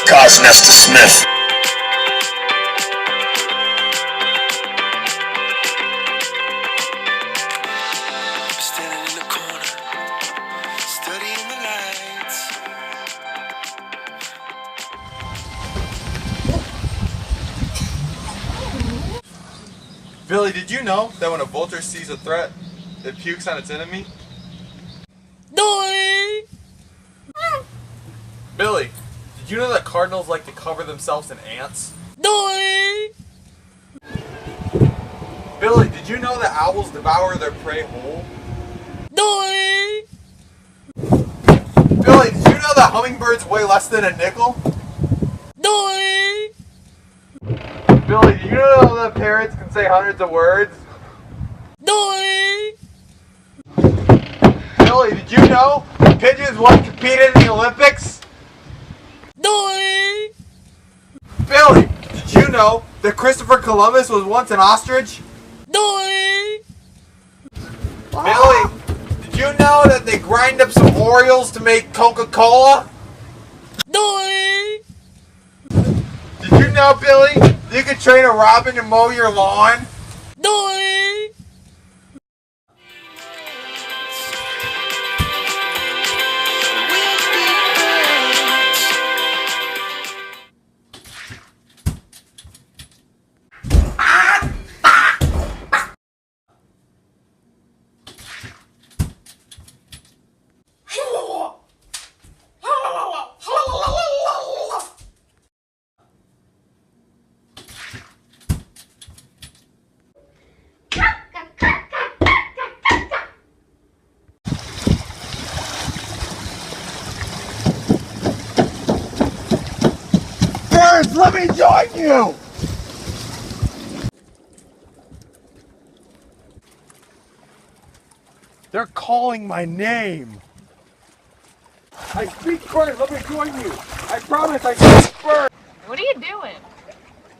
Cosnesta Smith. Standing in the corner, studying the lights. Billy, did you know that when a vulture sees a threat, it pukes on its enemy? Billy, did you know that cardinals like to cover themselves in ants? Billy, did you know that owls devour their prey whole? Billy, did you know that hummingbirds weigh less than a nickel? Billy, did you know that parrots can say hundreds of words? Billy, did you know pigeons once competed in the Olympics? Billy, did you know that Christopher Columbus was once an ostrich? Billy, did you know that they grind up some Orioles to make Coca-Cola? Did you know, Billy, you could train a robin to mow your lawn? Birds, let me join you! They're calling my name. I speak bird, let me join you. I promise I speak bird. What are you doing?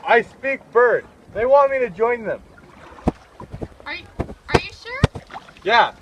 I speak bird. They want me to join them. Are you sure? Yeah,